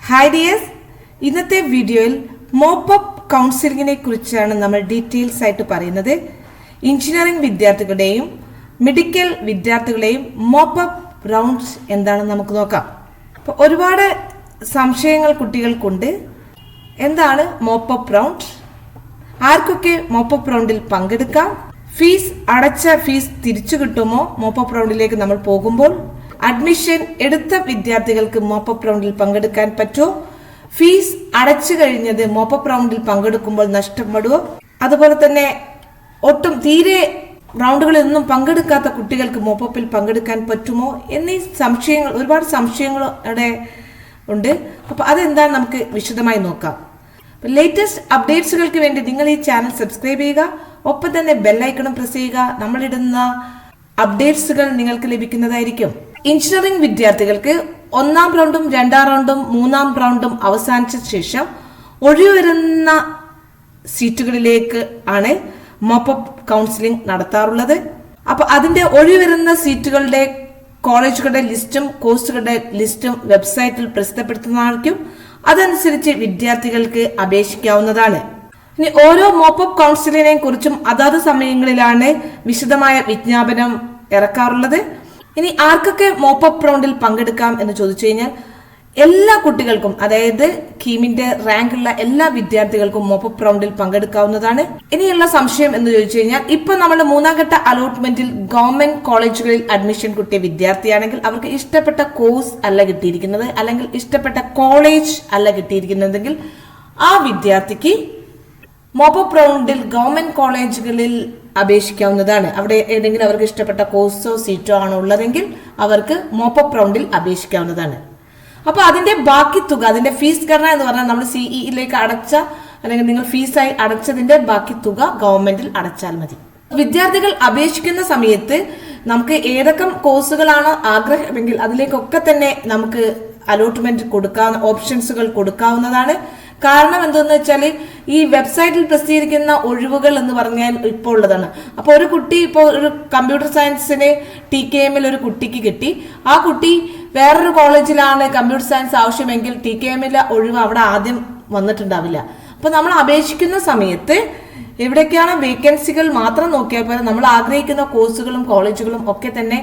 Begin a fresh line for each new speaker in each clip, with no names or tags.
Hi dears, ഇന്നത്തെ വീഡിയോയിൽ mop-up കൗൺസിലിങ്ങിനെ കുറിച്ചാണ് നമ്മൾ ഡീറ്റെയിൽസ് ആയിട്ട് പറയുന്നത്. എഞ്ചിനീയറിംഗ് വിദ്യാർത്ഥികളുടെയും മെഡിക്കൽ വിദ്യാർത്ഥികളുടെയും മോപ്പപ്പ് റൗണ്ട്സ് എന്താണെന്ന് നമുക്ക് നോക്കാം. അപ്പോൾ ഒരുപാട് സംശയങ്ങൾ കുട്ടികൾക്കുണ്ട്. എന്താണ് മോപ്പപ്പ് റൗണ്ട്? ആർക്കൊക്കെ മോപ്പപ്പ് റൗണ്ടിൽ പങ്കെടുക്കാം? അടച്ച ഫീസ് തിരിച്ചു കിട്ടുമോ മോപ്പപ്പ് റൗണ്ടിലേക്ക് നമ്മൾ പോകുമ്പോൾ? അഡ്മിഷൻ എടുത്ത വിദ്യാർത്ഥികൾക്ക് മോപ്പപ്പ് റൗണ്ടിൽ പങ്കെടുക്കാൻ പറ്റുമോ? ഫീസ് അടച്ചു കഴിഞ്ഞത് മോപ്പപ്പ് റൗണ്ടിൽ പങ്കെടുക്കുമ്പോൾ നഷ്ടപ്പെടുമോ? അതുപോലെ തന്നെ തീരെ റൗണ്ടുകളിലൊന്നും പങ്കെടുക്കാത്ത കുട്ടികൾക്ക് മോപ്പപ്പിൽ പങ്കെടുക്കാൻ പറ്റുമോ എന്നീ സംശയങ്ങൾ, ഒരുപാട് സംശയങ്ങൾ അവിടെ ഉണ്ട്. അപ്പൊ അതെന്താണ് നമുക്ക് വിശദമായി നോക്കാം. ലേറ്റസ്റ്റ് അപ്ഡേറ്റ്സുകൾക്ക് വേണ്ടി നിങ്ങൾ ഈ ചാനൽ സബ്സ്ക്രൈബ് ചെയ്യുക, ഒപ്പം തന്നെ ബെല്ലൈക്കണും പ്രസ് ചെയ്യുക. നമ്മളിടുന്ന അപ്ഡേറ്റ്സുകൾ നിങ്ങൾക്ക് ലഭിക്കുന്നതായിരിക്കും. എഞ്ചിനീയറിംഗ് വിദ്യാർത്ഥികൾക്ക് 1ാം റൗണ്ടും 2ാം റൗണ്ടും 3ാം റൗണ്ടും അവസാനിച്ച ശേഷം ഒഴിവരുന്ന സീറ്റുകളിലേക്ക് ആണ് മോപ്പപ്പ് കൗൺസിലിംഗ് നടത്താറുള്ളത്. അപ്പൊ അതിന്റെ ഒഴിവരുന്ന സീറ്റുകളുടെ കോളേജുകളുടെ ലിസ്റ്റും കോഴ്സുകളുടെ ലിസ്റ്റും വെബ്സൈറ്റിൽ പ്രസിദ്ധപ്പെടുത്തുന്നതായിരിക്കും. അതനുസരിച്ച് വിദ്യാർത്ഥികൾക്ക് അപേക്ഷിക്കാവുന്നതാണ്. ഇനി ഓരോ മോപ്പപ്പ് കൗൺസിലിനെ കുറിച്ചും അതാത് സമയങ്ങളിലാണ് വിശദമായ വിജ്ഞാപനം ഇറക്കാറുള്ളത്. ഇനി ആർക്കൊക്കെ മോപ്പപ്പ് റൗണ്ടിൽ പങ്കെടുക്കാം എന്ന് ചോദിച്ചു കഴിഞ്ഞാൽ എല്ലാ കുട്ടികൾക്കും, അതായത് കീമിന്റെ റാങ്കുള്ള എല്ലാ വിദ്യാർത്ഥികൾക്കും മോപ്പപ്പ് റൗണ്ടിൽ പങ്കെടുക്കാവുന്നതാണ്. ഇനിയുള്ള സംശയം എന്ന് ചോദിച്ചു കഴിഞ്ഞാൽ, ഇപ്പൊ നമ്മുടെ 3ാം ഘട്ട അലോട്ട്മെന്റിൽ ഗവൺമെന്റ് കോളേജുകളിൽ അഡ്മിഷൻ കിട്ടിയ വിദ്യാർത്ഥിയാണെങ്കിൽ അവർക്ക് ഇഷ്ടപ്പെട്ട കോഴ്സ് അല്ല കിട്ടിയിരിക്കുന്നത്, അല്ലെങ്കിൽ ഇഷ്ടപ്പെട്ട കോളേജ് അല്ല കിട്ടിയിരിക്കുന്നതെങ്കിൽ ആ വിദ്യാർത്ഥിക്ക് മോപ്പപ്പ് റൗണ്ടിൽ ഗവൺമെന്റ് കോളേജുകളിൽ അപേക്ഷിക്കാവുന്നതാണ്. അവിടെ ഏതെങ്കിലും അവർക്ക് ഇഷ്ടപ്പെട്ട കോഴ്സോ സീറ്റോ ആണോ ഉള്ളതെങ്കിൽ അവർക്ക് മോപ്പപ്പ് റൗണ്ടിൽ അപേക്ഷിക്കാവുന്നതാണ്. അപ്പൊ അതിന്റെ ബാക്കി തുക, അതിന്റെ ഫീസ് ഘടന എന്ന് പറഞ്ഞാൽ നമ്മൾ സിഇയിലേക്ക് അടച്ച, അല്ലെങ്കിൽ നിങ്ങൾ ഫീസായി അടച്ചതിന്റെ ബാക്കി തുക ഗവൺമെന്റിൽ അടച്ചാൽ മതി. വിദ്യാർത്ഥികൾ അപേക്ഷിക്കുന്ന സമയത്ത് നമുക്ക് ഏതൊക്കെ കോഴ്സുകളാണ് ആഗ്രഹമെങ്കിൽ അതിലേക്കൊക്കെ തന്നെ നമുക്ക് അലോട്ട്മെന്റ് കൊടുക്കാവുന്ന ഓപ്ഷൻസുകൾ കൊടുക്കാവുന്നതാണ്. കാരണം എന്തെന്ന് വെച്ചാൽ ഈ വെബ്സൈറ്റിൽ പ്രസിദ്ധീകരിക്കുന്ന ഒഴിവുകൾ എന്ന് പറഞ്ഞാൽ ഇപ്പോൾ ഉള്ളതാണ്. അപ്പൊ ഒരു കുട്ടി ഇപ്പോൾ ഒരു കമ്പ്യൂട്ടർ സയൻസിന് TKM ഒരു കുട്ടിക്ക് കിട്ടി, ആ കുട്ടി വേറൊരു കോളേജിലാണ് കമ്പ്യൂട്ടർ സയൻസ് ആവശ്യമെങ്കിൽ TKM ഒഴിവ് അവിടെ ആദ്യം വന്നിട്ടുണ്ടാവില്ല. അപ്പൊ നമ്മൾ അപേക്ഷിക്കുന്ന സമയത്ത് എവിടേക്കാണ് വേക്കൻസികൾ മാത്രം നോക്കിയാൽ പോലെ നമ്മൾ ആഗ്രഹിക്കുന്ന കോഴ്സുകളും കോളേജുകളും ഒക്കെ തന്നെ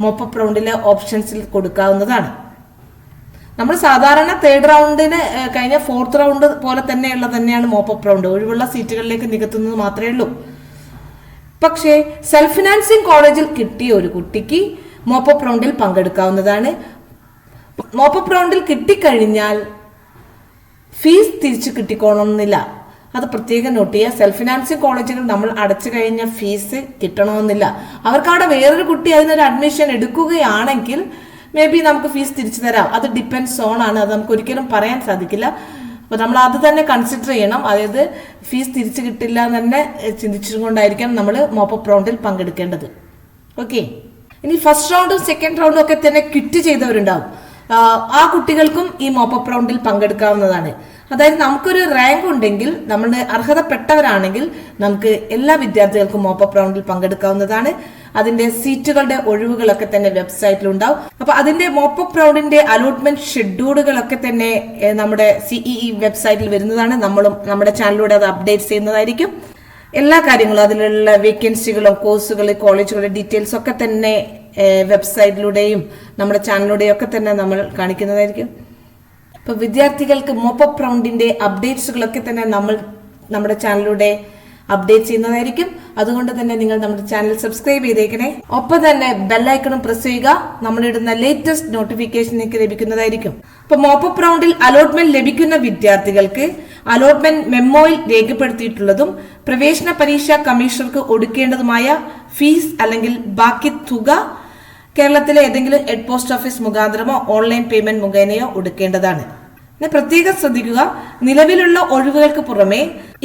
മോപ്പപ്പ് റൗണ്ടിലെ ഓപ്ഷൻസിൽ കൊടുക്കാവുന്നതാണ്. നമ്മൾ സാധാരണ 3rd റൗണ്ടിന് കഴിഞ്ഞ 4th റൗണ്ട് പോലെ തന്നെയാണ് മോപ്പപ്പ് റൗണ്ട്. ഒഴിവുള്ള സീറ്റുകളിലേക്ക് നികത്തുന്നത് മാത്രമേ ഉള്ളൂ. പക്ഷേ സെൽഫ് ഫിനാൻസിങ് കോളേജിൽ കിട്ടിയ ഒരു കുട്ടിക്ക് മോപ്പപ്പ് റൗണ്ടിൽ പങ്കെടുക്കാവുന്നതാണ്. മോപ്പപ്പ് റൗണ്ടിൽ കിട്ടിക്കഴിഞ്ഞാൽ ഫീസ് തിരിച്ചു കിട്ടിക്കോണമെന്നില്ല, അത് പ്രത്യേകം നോട്ട് ചെയ്യുക. സെൽഫ് ഫിനാൻസിങ് കോളേജുകൾ നമ്മൾ അടച്ചു കഴിഞ്ഞ ഫീസ് കിട്ടണമെന്നില്ല. അവർക്ക് അവിടെ വേറൊരു കുട്ടി അതിനൊരു അഡ്മിഷൻ എടുക്കുകയാണെങ്കിൽ മേ ബി നമുക്ക് ഫീസ് തിരിച്ചു തരാം. അത് ഡിപ്പെൻഡ്സ് ഓൺ ആണ്, അത് നമുക്ക് ഒരിക്കലും പറയാൻ സാധിക്കില്ല. അപ്പൊ നമ്മൾ അത് തന്നെ കൺസിഡർ ചെയ്യണം. അതായത് ഫീസ് തിരിച്ചു കിട്ടില്ല എന്ന് തന്നെ ചിന്തിച്ചുകൊണ്ടായിരിക്കണം നമ്മൾ മോപ്പപ്പ് റൗണ്ടിൽ പങ്കെടുക്കേണ്ടത്. ഓക്കെ. ഇനി 1st റൗണ്ടും 2nd റൗണ്ടും ഒക്കെ തന്നെ ക്വിറ്റ് ചെയ്തവരുണ്ടാവും. ആ കുട്ടികൾക്കും ഈ മോപ്പപ്പ് റൗണ്ടിൽ പങ്കെടുക്കാവുന്നതാണ്. അതായത് നമുക്കൊരു റാങ്ക് ഉണ്ടെങ്കിൽ, നമ്മളുടെ അർഹതപ്പെട്ടവരാണെങ്കിൽ നമുക്ക് എല്ലാ വിദ്യാർത്ഥികൾക്കും മോപ്പപ്പ് റൗണ്ടിൽ പങ്കെടുക്കാവുന്നതാണ്. അതിന്റെ സീറ്റുകളുടെ ഒഴിവുകളൊക്കെ തന്നെ വെബ്സൈറ്റിൽ ഉണ്ടാവും. അപ്പൊ അതിന്റെ മോപ്പപ്പ് റൗണ്ടിന്റെ അലോട്ട്മെന്റ് ഷെഡ്യൂളുകളൊക്കെ തന്നെ നമ്മുടെ CEE വെബ്സൈറ്റിൽ വരുന്നതാണ്. നമ്മളും നമ്മുടെ ചാനലിലൂടെ അത് അപ്ഡേറ്റ് ചെയ്യുന്നതായിരിക്കും. എല്ലാ കാര്യങ്ങളും, അതിലുള്ള വേക്കൻസികളും കോഴ്സുകൾ കോളേജുകളുടെ ഡീറ്റെയിൽസ് ഒക്കെ തന്നെ വെബ്സൈറ്റിലൂടെയും നമ്മുടെ ചാനലിലൂടെയും ഒക്കെ തന്നെ നമ്മൾ കാണിക്കുന്നതായിരിക്കും. ഇപ്പൊ വിദ്യാർത്ഥികൾക്ക് മോപ്പപ്പ് റൗണ്ടിന്റെ അപ്ഡേറ്റ്സുകളൊക്കെ തന്നെ നമ്മൾ നമ്മുടെ ചാനലിലൂടെ അപ്ഡേറ്റ് ചെയ്യുന്നതായിരിക്കും. അതുകൊണ്ട് തന്നെ നിങ്ങൾ നമ്മുടെ ചാനൽ സബ്സ്ക്രൈബ് ചെയ്തേക്കണേ, ഒപ്പം തന്നെ ബെല്ലൈക്കണും പ്രസ് ചെയ്യുക. നമ്മളിടുന്ന ലേറ്റസ്റ്റ് നോട്ടിഫിക്കേഷൻ നിങ്ങൾക്ക് ലഭിക്കുന്നതായിരിക്കും. ഇപ്പൊ മോപ്പപ്പ് റൗണ്ടിൽ അലോട്ട്മെന്റ് ലഭിക്കുന്ന വിദ്യാർത്ഥികൾക്ക് അലോട്ട്മെന്റ് മെമ്മോയിൽ രേഖപ്പെടുത്തിയിട്ടുള്ളതും പ്രവേശന പരീക്ഷാ കമ്മീഷണർക്ക് ഒടുക്കേണ്ടതുമായ ഫീസ് അല്ലെങ്കിൽ ബാക്കി തുക കേരളത്തിലെ ഏതെങ്കിലും ഹെഡ് പോസ്റ്റ് ഓഫീസ് മുഖാന്തരമോ ഓൺലൈൻ പേയ്മെന്റ് മുഖേനയോ ഒടുക്കേണ്ടതാണ്. പ്രത്യേകം ശ്രദ്ധിക്കുക, നിലവിലുള്ള ഒഴിവുകൾക്ക് പുറമെ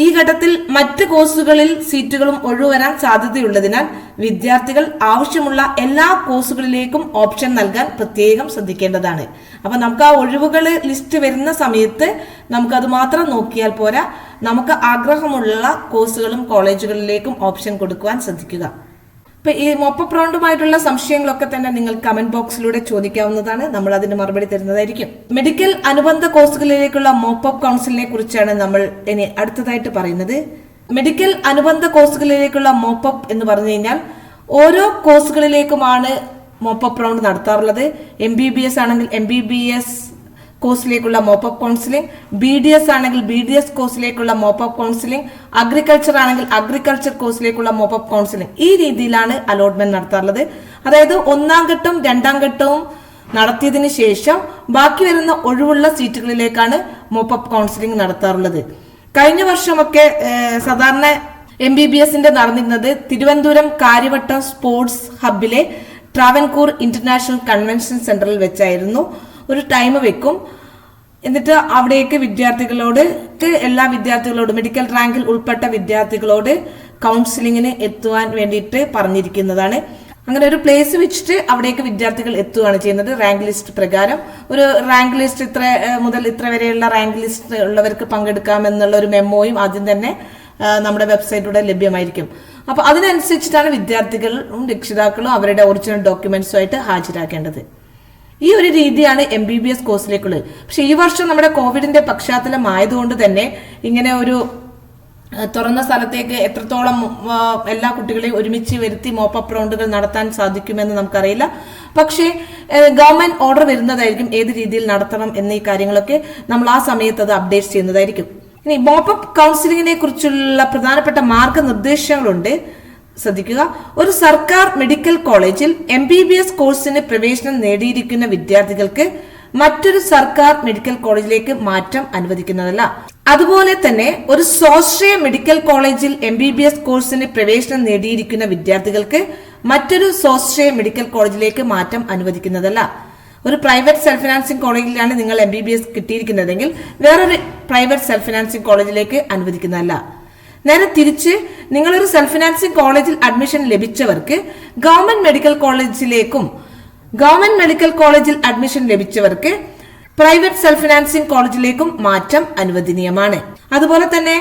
ഈ ഘട്ടത്തിൽ മറ്റ് കോഴ്സുകളിൽ സീറ്റുകളും ഒഴിവുവരാൻ സാധ്യതയുള്ളതിനാൽ വിദ്യാർത്ഥികൾ ആവശ്യമുള്ള എല്ലാ കോഴ്സുകളിലേക്കും ഓപ്ഷൻ നൽകാൻ പ്രത്യേകം ശ്രദ്ധിക്കേണ്ടതാണ്. അപ്പൊ നമുക്ക് ആ ഒഴിവുകൾ ലിസ്റ്റ് വരുന്ന സമയത്ത് നമുക്കത് മാത്രം നോക്കിയാൽ പോരാ, നമുക്ക് ആഗ്രഹമുള്ള കോഴ്സുകളും കോളേജുകളിലേക്കും ഓപ്ഷൻ കൊടുക്കുവാൻ ശ്രദ്ധിക്കുക. ഇപ്പൊ ഈ മോപ്പപ്പ് റൗണ്ടുമായിട്ടുള്ള സംശയങ്ങളൊക്കെ തന്നെ നിങ്ങൾ കമന്റ് ബോക്സിലൂടെ ചോദിക്കാവുന്നതാണ്. നമ്മൾ അതിന് മറുപടി തരുന്നതായിരിക്കും. മെഡിക്കൽ അനുബന്ധ കോഴ്സുകളിലേക്കുള്ള മോപ്പപ്പ് കൗൺസിലിനെ കുറിച്ചാണ് നമ്മൾ ഇനി അടുത്തതായിട്ട് പറയുന്നത്. മെഡിക്കൽ അനുബന്ധ കോഴ്സുകളിലേക്കുള്ള മോപ്പപ്പ് എന്ന് പറഞ്ഞു കഴിഞ്ഞാൽ ഓരോ കോഴ്സുകളിലേക്കുമാണ് മോപ്പപ്പ് റൗണ്ട് നടത്താറുള്ളത്. MBBS ആണെങ്കിൽ MBBS കോഴ്സിലേക്കുള്ള മോപ്പപ്പ് കൗൺസിലിംഗ്, BDS ആണെങ്കിൽ BDS കോഴ്സിലേക്കുള്ള മോപ്പപ്പ് കൗൺസിലിംഗ്, അഗ്രികൾച്ചർ ആണെങ്കിൽ അഗ്രികൾച്ചർ കോഴ്സിലേക്കുള്ള മോപ്പപ്പ് കൗൺസിലിംഗ്. ഈ രീതിയിലാണ് അലോട്ട്മെന്റ് നടത്താറുള്ളത്. അതായത് 1ാം ഘട്ടവും 2ാം ഘട്ടവും നടത്തിയതിനു ശേഷം ബാക്കി വരുന്ന ഒഴിവുള്ള സീറ്റുകളിലേക്കാണ് മോപ്പപ്പ് കൗൺസിലിംഗ് നടത്താറുള്ളത്. കഴിഞ്ഞ വർഷമൊക്കെ സാധാരണ MBBSന്റെ നടന്നിരുന്നത് തിരുവനന്തപുരം കാര്യവട്ടം സ്പോർട്സ് ഹബിലെ ട്രാവൻകൂർ ഇന്റർനാഷണൽ കൺവെൻഷൻ സെന്ററിൽ വെച്ചായിരുന്നു. ഒരു ടൈം വെക്കും, എന്നിട്ട് അവിടേക്ക് എല്ലാ വിദ്യാർത്ഥികളോട് മെഡിക്കൽ റാങ്കിൽ ഉൾപ്പെട്ട വിദ്യാർത്ഥികളോട് കൗൺസിലിങ്ങിന് എത്തുവാൻ വേണ്ടിയിട്ട് പറഞ്ഞിരിക്കുന്നതാണ്. അങ്ങനെ ഒരു പ്ലേസ് വെച്ചിട്ട് അവിടേക്ക് വിദ്യാർത്ഥികൾ എത്തുകയാണ് ചെയ്യുന്നത്. റാങ്ക് ലിസ്റ്റ് പ്രകാരം ഒരു റാങ്ക് ലിസ്റ്റ് ഇത്ര മുതൽ ഇത്ര വരെയുള്ള റാങ്ക് ലിസ്റ്റ് ഉള്ളവർക്ക് പങ്കെടുക്കാമെന്നുള്ള ഒരു മെമ്മോയും ആദ്യം തന്നെ നമ്മുടെ വെബ്സൈറ്റിലൂടെ ലഭ്യമായിരിക്കും. അപ്പൊ അതിനനുസരിച്ചിട്ടാണ് വിദ്യാർത്ഥികളും രക്ഷിതാക്കളും അവരുടെ ഒറിജിനൽ ഡോക്യുമെന്റ്സുമായിട്ട് ഹാജരാക്കേണ്ടത്. ഈ ഒരു രീതിയാണ് MBBS കോഴ്സിലേക്കുള്ളത്. പക്ഷെ ഈ വർഷം നമ്മുടെ കോവിഡിന്റെ പശ്ചാത്തലം ആയതുകൊണ്ട് തന്നെ ഇങ്ങനെ ഒരു തുറന്ന സ്ഥലത്തേക്ക് എത്രത്തോളം എല്ലാ കുട്ടികളെയും ഒരുമിച്ച് വരുത്തി മോപ്പപ്പ് റൗണ്ടുകൾ നടത്താൻ സാധിക്കുമെന്ന് നമുക്കറിയില്ല. പക്ഷേ ഗവൺമെന്റ് ഓർഡർ വരുന്നതായിരിക്കും ഏത് രീതിയിൽ നടത്തണം എന്നീ കാര്യങ്ങളൊക്കെ നമ്മൾ ആ സമയത്ത് അത് അപ്ഡേറ്റ് ചെയ്യുന്നതായിരിക്കും. ഇനി മോപ്പപ്പ് കൗൺസിലിങ്ങിനെ കുറിച്ചുള്ള പ്രധാനപ്പെട്ട മാർഗനിർദ്ദേശങ്ങളുണ്ട്, ശ്രദ്ധിക്കുക. ഒരു സർക്കാർ മെഡിക്കൽ കോളേജിൽ MBBS കോഴ്സിന് പ്രവേശനം നേടിയിരിക്കുന്ന വിദ്യാർത്ഥികൾക്ക് മറ്റൊരു സർക്കാർ മെഡിക്കൽ കോളേജിലേക്ക് മാറ്റം അനുവദിക്കുന്നതല്ല. അതുപോലെ തന്നെ ഒരു സ്വാശ്രയ മെഡിക്കൽ കോളേജിൽ MBBS കോഴ്സിന് പ്രവേശനം നേടിയിരിക്കുന്ന വിദ്യാർത്ഥികൾക്ക് മറ്റൊരു സ്വാശ്രയ മെഡിക്കൽ കോളേജിലേക്ക് മാറ്റം അനുവദിക്കുന്നതല്ല. ഒരു പ്രൈവറ്റ് സെൽഫ് ഫിനാൻസിംഗ് കോളേജിലാണ് നിങ്ങൾ MBBS കിട്ടിയിരിക്കുന്നതെങ്കിൽ വേറൊരു പ്രൈവറ്റ് സെൽഫ് ഫിനാൻസിംഗ് കോളേജിലേക്ക് അനുവദിക്കുന്നതല്ല. നേരെ തിരിച്ച് നിങ്ങളൊരു സെൽഫ് ഫിനാൻസിംഗ് കോളേജിൽ അഡ്മിഷൻ ലഭിച്ചവർക്ക് ഗവൺമെന്റ് മെഡിക്കൽ കോളേജിൽ അഡ്മിഷൻ ലഭിച്ചവർക്ക് പ്രൈവറ്റ് സെൽഫ് ഫിനാൻസിംഗ് കോളേജിലേക്കും മാറ്റം അനുവദനീയമാണ്. അതുപോലെ തന്നെ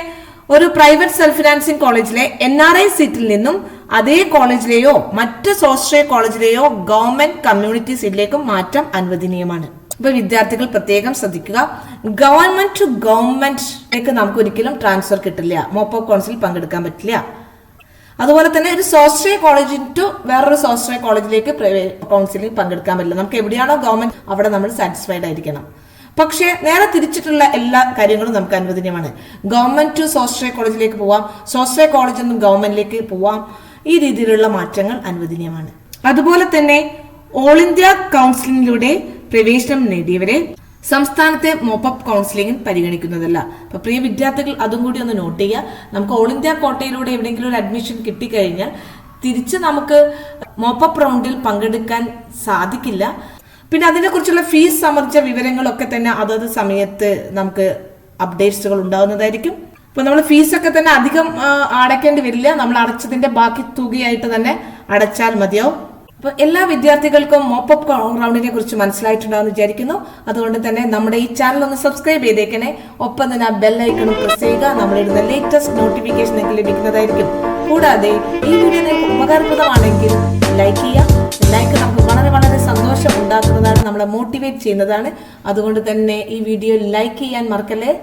ഒരു പ്രൈവറ്റ് സെൽഫ് ഫിനാൻസിംഗ് കോളേജിലെ NRI സീറ്റിൽ നിന്നും അതേ കോളേജിലെയോ മറ്റ് സ്വാശ്രയ കോളേജിലെയോ ഗവൺമെന്റ് കമ്മ്യൂണിറ്റി സീറ്റിലേക്കും മാറ്റം അനുവദനീയമാണ്. ഇപ്പൊ വിദ്യാർത്ഥികൾ പ്രത്യേകം ശ്രദ്ധിക്കുക, ഗവൺമെന്റ് ടു ഗവൺമെന്റിലേക്ക് നമുക്ക് ഒരിക്കലും ട്രാൻസ്ഫർ കിട്ടില്ല, മോപ്പപ്പ് കൗൺസിലിൽ പങ്കെടുക്കാൻ പറ്റില്ല. അതുപോലെ തന്നെ ഒരു സ്വാശ്രയ കോളേജിൽ ടു വേറൊരു സ്വാശ്രയ കോളേജിലേക്ക് കൗൺസിലിൽ പങ്കെടുക്കാൻ പറ്റില്ല. നമുക്ക് എവിടെയാണോ ഗവൺമെന്റ് അവിടെ നമ്മൾ സാറ്റിസ്ഫൈഡ് ആയിരിക്കണം. പക്ഷേ നേരെ തിരിച്ചിട്ടുള്ള എല്ലാ കാര്യങ്ങളും നമുക്ക് അനുവദനീയമാണ്. ഗവൺമെന്റ് ടു സ്വാശ്രയ കോളേജിലേക്ക് പോവാം, സ്വാശ്രയ കോളേജിൽ നിന്നും ഗവൺമെന്റിലേക്ക് പോവാം. ഈ രീതിയിലുള്ള മാറ്റങ്ങൾ അനുവദനീയമാണ്. അതുപോലെ തന്നെ ഓൾ ഇന്ത്യ കൗൺസിലിംഗിലൂടെ പ്രവേശനം നേടിയവരെ സംസ്ഥാനത്തെ മോപ്പപ്പ് കൗൺസിലിംഗിൽ പരിഗണിക്കുന്നതല്ല. അപ്പൊ പ്രിയ വിദ്യാർത്ഥികൾ അതും കൂടി ഒന്ന് നോട്ട് ചെയ്യുക. നമുക്ക് ഓൾ ഇന്ത്യ കോട്ടയിലൂടെ എവിടെയെങ്കിലും ഒരു അഡ്മിഷൻ കിട്ടിക്കഴിഞ്ഞാൽ തിരിച്ച് നമുക്ക് മോപ്പപ്പ് റൗണ്ടിൽ പങ്കെടുക്കാൻ സാധിക്കില്ല. പിന്നെ അതിനെക്കുറിച്ചുള്ള ഫീസ് സംബന്ധിച്ച വിവരങ്ങളൊക്കെ തന്നെ അതത് സമയത്ത് നമുക്ക് അപ്ഡേറ്റ്സുകൾ ഉണ്ടാവുന്നതായിരിക്കും. ഇപ്പൊ നമ്മൾ ഫീസൊക്കെ തന്നെ അധികം അടയ്ക്കേണ്ടി വരില്ല, നമ്മൾ അടച്ചതിന്റെ ബാക്കി തുകയായിട്ട് തന്നെ അടച്ചാൽ മതിയാവും. അപ്പൊ എല്ലാ വിദ്യാർത്ഥികൾക്കും മോപ്പപ്പ് റൗണ്ടിനെ കുറിച്ച് മനസ്സിലായിട്ടുണ്ടാവുമെന്ന് വിചാരിക്കുന്നു. അതുകൊണ്ട് തന്നെ നമ്മുടെ ഈ ചാനൽ ഒന്ന് സബ്സ്ക്രൈബ് ചെയ്തേക്കണേ. ഒപ്പം തന്നെ ആ ബെൽ ഐക്കണും പ്രസ് ചെയ്യുക. നമ്മളിടുന്ന ലേറ്റസ്റ്റ് നോട്ടിഫിക്കേഷൻ നിങ്ങൾക്ക് ലഭിക്കുന്നതായിരിക്കും. കൂടാതെ ഈ വീഡിയോ നിങ്ങൾക്ക് ഉപകാരപ്രദമാണെങ്കിൽ ലൈക്ക് ചെയ്യുക. ലൈക്ക് നമുക്ക് വളരെ വളരെ സന്തോഷം ഉണ്ടാക്കുന്നതാണ്, നമ്മളെ മോട്ടിവേറ്റ് ചെയ്യുന്നതാണ്. അതുകൊണ്ട് തന്നെ ഈ വീഡിയോ ലൈക്ക് ചെയ്യാൻ മറക്കല്ലേ.